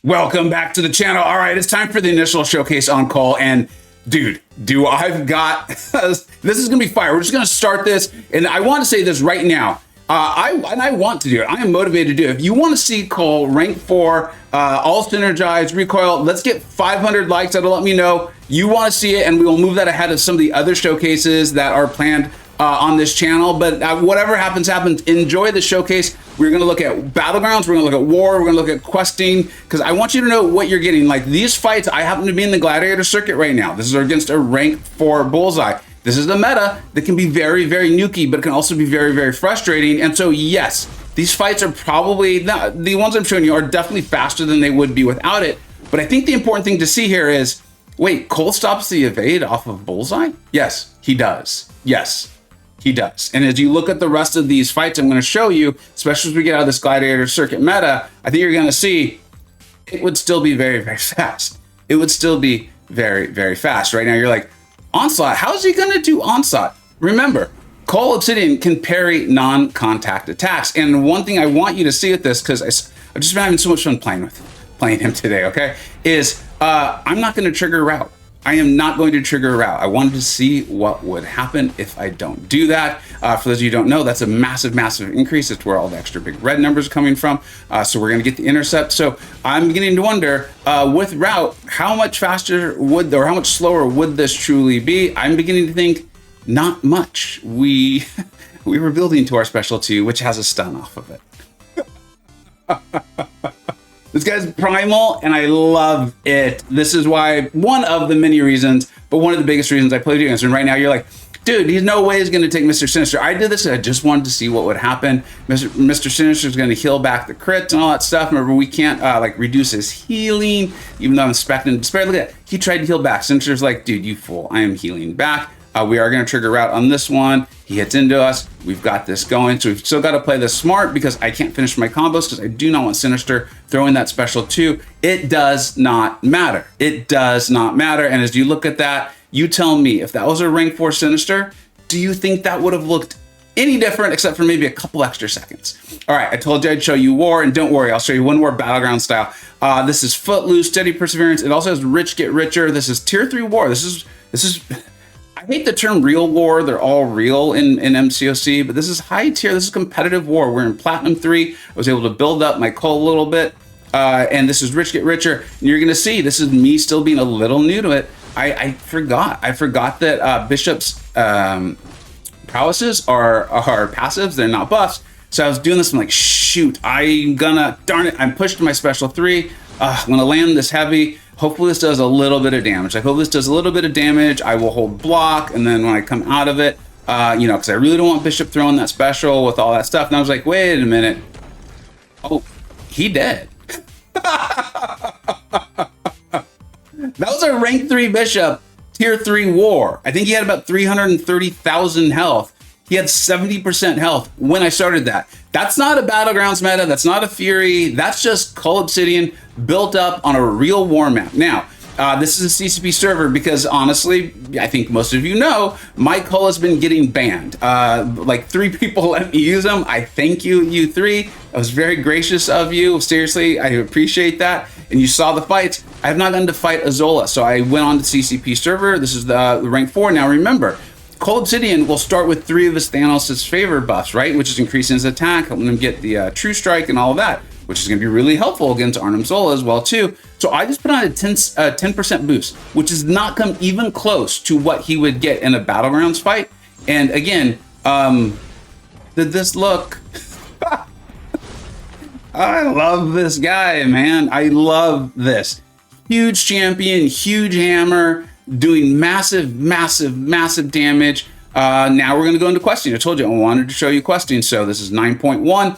Welcome back to the channel. All right, it's time for the initial showcase on Cull. And dude, I've got, this is gonna be fire. We're just gonna start this. And I want to say this right now. I want to do it. I am motivated to do it. If you want to see Cull rank 4, all synergized, recoil, let's get 500 likes. That'll let me know you want to see it, and we will move that ahead of some of the other showcases that are planned on this channel. But whatever happens, enjoy the showcase. We're going to look at battlegrounds, we're going to look at war, we're going to look at questing, because I want you to know what you're getting. Like these fights, I happen to be in the gladiator circuit right now. This is against a rank 4 bullseye. This is the meta that can be very, very nuky, but it can also be very, very frustrating. And so yes, these fights are probably, the ones I'm showing you are definitely faster than they would be without it. But I think the important thing to see here is, wait, Cull stops the evade off of bullseye? Yes, he does. Yes, he does. And as you look at the rest of these fights I'm going to show you, especially as we get out of this gladiator circuit meta, I think you're going to see it would still be very, very fast. It would still be very, very fast. Right now you're like, onslaught, how's he going to do onslaught? Remember, Cull Obsidian can parry non-contact attacks. And one thing I want you to see with this, because I've just been having so much fun playing him today, okay, is I'm not going to trigger route. I am not going to trigger a route. I wanted to see what would happen if I don't do that. For those of you who don't know, that's a massive, massive increase. It's where all the extra big red numbers are coming from. So we're going to get the intercept. So I'm beginning to wonder, with route, how much faster would, or how much slower would this truly be? I'm beginning to think not much. We were building to our special 2, which has a stun off of it. This guy's primal, and I love it. This is why, one of the many reasons, but one of the biggest reasons I play video games. And right now you're like, dude, he's no way he's going to take Mr. Sinister. I did this, I just wanted to see what would happen. Mr. Sinister is going to heal back the crits and all that stuff. Remember, we can't like reduce his healing, even though I'm expecting despair. Look at that. He tried to heal back. Sinister's like, dude, you fool. I am healing back. We are going to trigger route on this one. He hits into us. We've got this going. So we've still got to play this smart, because I can't finish my combos, because I do not want Sinister throwing that special 2. It does not matter. It does not matter. And as you look at that, you tell me, if that was a rank 4 Sinister, do you think that would have looked any different, except for maybe a couple extra seconds? All right, I told you I'd show you war, and don't worry, I'll show you one more battleground style. This is Footloose, Steady Perseverance. It also has Rich Get Richer. This is tier 3 war. This is I hate the term real war. They're all real in MCoC, but this is high tier. This is competitive war. We're in Platinum 3. I was able to build up my Cull a little bit. And this is Rich Get Richer. And you're going to see, this is me still being a little new to it. I forgot that Bishop's prowesses are passives. They're not buffs. So I was doing this. I'm like, shoot, darn it. I'm pushed to my special 3. I'm going to land this heavy. Hopefully this does a little bit of damage. I hope this does a little bit of damage. I will hold block, and then when I come out of it, because I really don't want Bishop throwing that special with all that stuff. And I was like, wait a minute. Oh, he dead. That was a rank 3 Bishop, tier 3 war. I think he had about 330,000 health. He had 70% health when I started that. That's not a Battlegrounds meta. That's not a Fury. That's just Cull Obsidian built up on a real war map. Now, this is a CCP server because honestly, I think most of you know, my Cull has been getting banned. Like 3 people let me use them. I thank you, you 3. I was very gracious of you. Seriously, I appreciate that. And you saw the fights. I have not gone to fight Azola, so I went on to CCP server. This is the rank 4. Now remember, Cull Obsidian will start with 3 of his Thanos' favor buffs, right? Which is increasing his attack, helping him get the True Strike and all of that, which is going to be really helpful against Arnim Zola as well too. So I just put on a 10% boost, which does not come even close to what he would get in a Battlegrounds fight. And again, did this look? I love this guy, man. I love this. Huge champion, huge hammer, doing massive, massive, massive damage. Now we're going to go into questing. I told you I wanted to show you questing. So this is 9.1.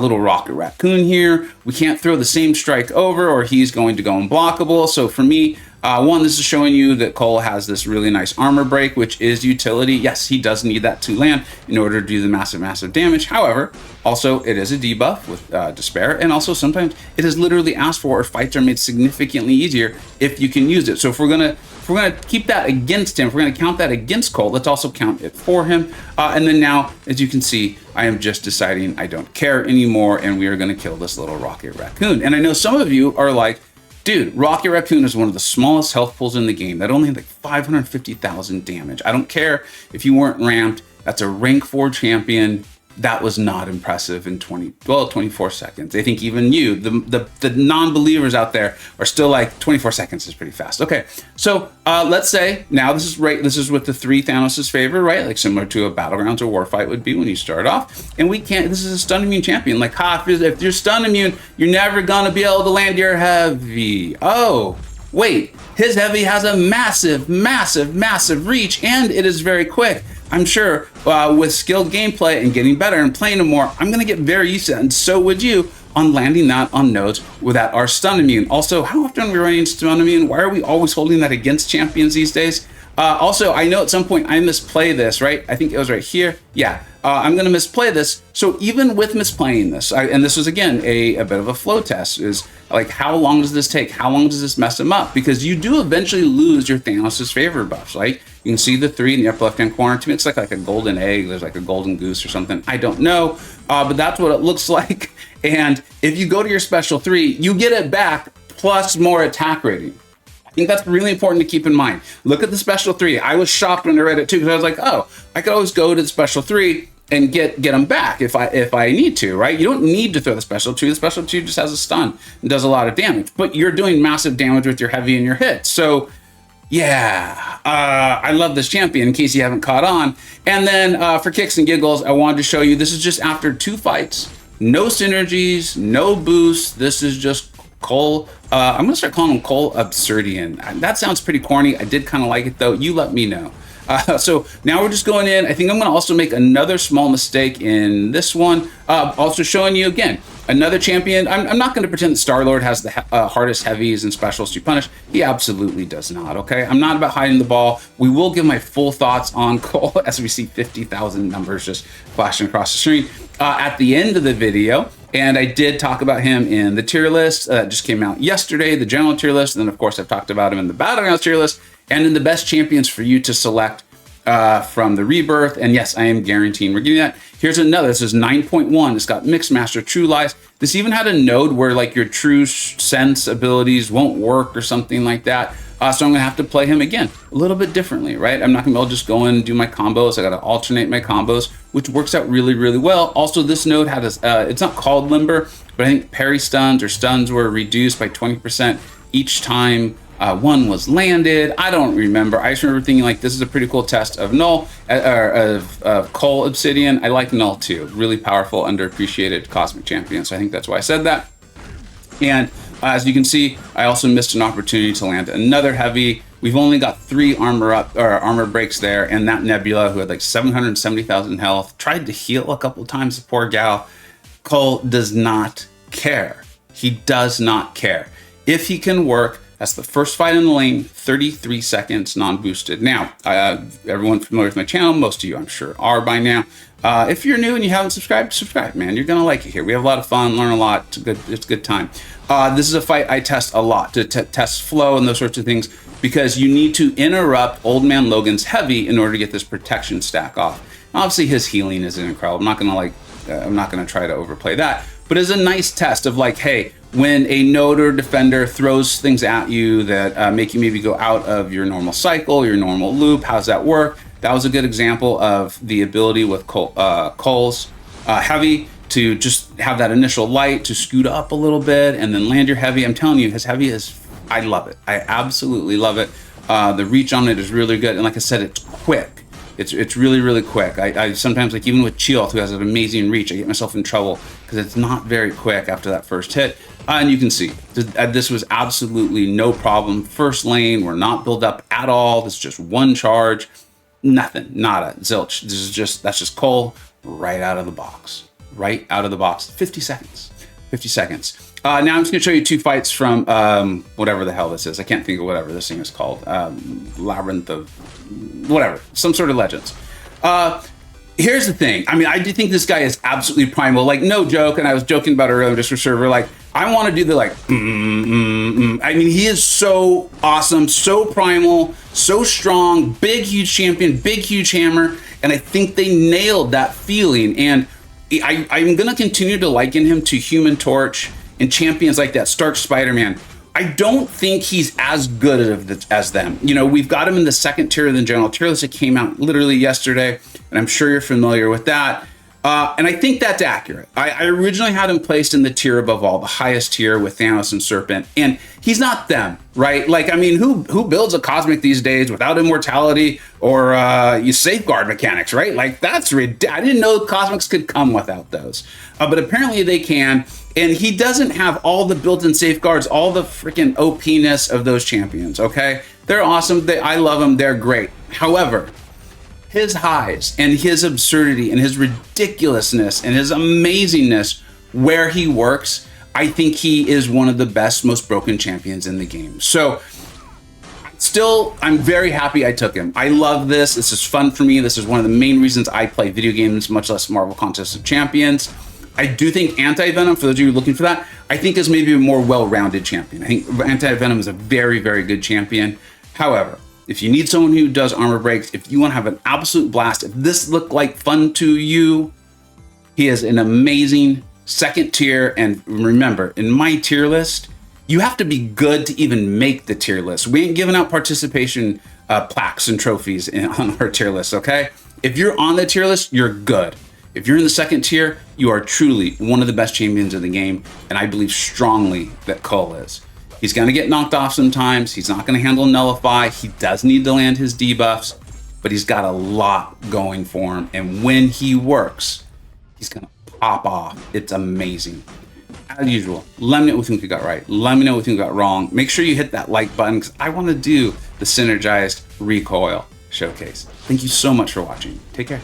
Little rocket raccoon here. We can't throw the same strike over, or he's going to go unblockable. So for me, one, this is showing you that Cull has this really nice armor break, which is utility. Yes, he does need that to land in order to do the massive, massive damage. However, also it is a debuff with despair, and also sometimes it is literally asked for, or fights are made significantly easier if you can use it. So if we're gonna if we're going to keep that against him, if we're going to count that against Cull, let's also count it for him. And then now, as you can see, I am just deciding I don't care anymore, and we are going to kill this little Rocket Raccoon. And I know some of you are like, dude, Rocket Raccoon is one of the smallest health pools in the game. That only had like 550,000 damage. I don't care if you weren't ramped. That's a rank 4 champion. That was not impressive in 24 seconds. I think even you, the non-believers out there, are still like 24 seconds is pretty fast. Okay, so let's say now this is with the 3 Thanos' favor, right? Like similar to a Battlegrounds or Warfight would be when you start off. And we can't, this is a stun immune champion. Like, if you're stun immune, you're never gonna be able to land your heavy. Oh, wait, his heavy has a massive, massive, massive reach, and it is very quick. I'm sure with skilled gameplay and getting better and playing them more, I'm going to get very used to that, and so would you, on landing that on nodes that are stun immune. Also, how often are we running stun immune? Why are we always holding that against champions these days? Also, I know at some point I misplay this, right? I think it was right here. Yeah, I'm going to misplay this. So even with misplaying this, and this was, again, a bit of a flow test, is like, how long does this take? How long does this mess them up? Because you do eventually lose your Thanos' favor buffs, right? You can see the 3 in the upper left-hand corner. To me, it's like a golden egg. There's like a golden goose or something. I don't know, but that's what it looks like. And if you go to your special 3, you get it back plus more attack rating. I think that's really important to keep in mind. Look at the special 3. I was shocked when I read it too, because I was like, oh, I could always go to the special 3 and get them back if I need to, right? You don't need to throw the special 2. The special 2 just has a stun and does a lot of damage, but you're doing massive damage with your heavy and your hit. So yeah, I love this champion in case you haven't caught on. And then for kicks and giggles, I wanted to show you, this is just after 2 fights, no synergies, no boosts. This is just Cull. I'm gonna start calling him Cull Obsidian. That sounds pretty corny. I did kind of like it though. You let me know. So now we're just going in. I think I'm going to also make another small mistake in this one. Also showing you again, another champion. I'm not going to pretend that Star-Lord has the hardest heavies and specials to punish. He absolutely does not, okay? I'm not about hiding the ball. We will give my full thoughts on Cull as we see 50,000 numbers just flashing across the screen at the end of the video. And I did talk about him in the tier list that just came out yesterday, the general tier list. And then, of course, I've talked about him in the Battlegrounds tier list and in the best champions for you to select from the Rebirth. And yes, I am guaranteeing we're getting that. Here's another. This is 9.1. It's got Mixed Master, True Lies. This even had a node where like your True Sense abilities won't work or something like that. So I'm going to have to play him again a little bit differently, right? I'm not going to be able to just go in and do my combos. I got to alternate my combos, which works out really, really well. Also, this node had a, it's not called Limber, but I think parry stuns or stuns were reduced by 20% each time one was landed. I don't remember. I just remember thinking like, this is a pretty cool test of Null, of Cull Obsidian. I like Null too. Really powerful, underappreciated cosmic champion. So I think that's why I said that. And as you can see, I also missed an opportunity to land another heavy. We've only got 3 armor breaks there, and that Nebula, who had like 770,000 health, tried to heal a couple times. The poor gal. Cull does not care. He does not care. If he can work, that's the first fight in the lane, 33 seconds non-boosted. Now, everyone familiar with my channel, most of you I'm sure are by now. If you're new and you haven't subscribed, subscribe, man. You're gonna like it here. We have a lot of fun, learn a lot. It's a good time. This is a fight I test a lot to test flow and those sorts of things, because you need to interrupt Old Man Logan's heavy in order to get this protection stack off. Now, obviously, his healing isn't incredible. I'm not gonna try to overplay that. But it's a nice test of like, hey, when a node or defender throws things at you that make you maybe go out of your normal cycle, your normal loop, how's that work? That was a good example of the ability with Cull's heavy to just have that initial light to scoot up a little bit and then land your heavy. I'm telling you, his heavy is, I love it. I absolutely love it. The reach on it is really good. And like I said, it's quick. It's really, really quick. I sometimes, like even with Chioth, who has an amazing reach, I get myself in trouble because it's not very quick after that first hit. And you can see, this was absolutely no problem. First lane, we're not built up at all. This is just one charge. Nothing, nada, zilch. That's just Cull right out of the box. Right out of the box. 50 seconds. 50 seconds. Now I'm just going to show you 2 fights from whatever the hell this is. I can't think of whatever this thing is called. Labyrinth of whatever. Some sort of legends. Here's the thing. I mean, I do think this guy is absolutely primal. Like, no joke, and I was joking about it earlier just for server. Like, I want to do the like, I mean, he is so awesome, so primal, so strong, big, huge champion, big, huge hammer. And I think they nailed that feeling. And I'm going to continue to liken him to Human Torch and champions like that, Stark Spider-Man. I don't think he's as good as them. You know, we've got him in the second tier of the general tier list. It came out literally yesterday, and I'm sure you're familiar with that. And I think that's accurate. I originally had him placed in the tier above all, the highest tier with Thanos and Serpent, and he's not them, right? Like, I mean, who builds a cosmic these days without immortality or you safeguard mechanics, right? Like, that's ridiculous. I didn't know cosmics could come without those, but apparently they can. And he doesn't have all the built-in safeguards, all the freaking OP-ness of those champions, okay? They're awesome. I love them. They're great. However, his highs and his absurdity and his ridiculousness and his amazingness where he works, I think he is one of the best, most broken champions in the game. So still, I'm very happy I took him. I love this. This is fun for me. This is one of the main reasons I play video games, much less Marvel Contest of Champions. I do think Anti-Venom, for those of you looking for that, I think is maybe a more well-rounded champion. I think Anti-Venom is a very, very good champion. However, if you need someone who does armor breaks, if you want to have an absolute blast, if this looked like fun to you, he is an amazing second tier. And remember, in my tier list, you have to be good to even make the tier list. We ain't giving out participation plaques and trophies on our tier list, okay? If you're on the tier list, you're good. If you're in the second tier, you are truly one of the best champions in the game, and I believe strongly that Cull is. He's going to get knocked off sometimes. He's not going to handle Nullify. He does need to land his debuffs, but he's got a lot going for him, and when he works, he's going to pop off. It's amazing. As usual, let me know what you think we got right. Let me know what you think we got wrong. Make sure you hit that like button, because I want to do the Synergized Recoil Showcase. Thank you so much for watching. Take care.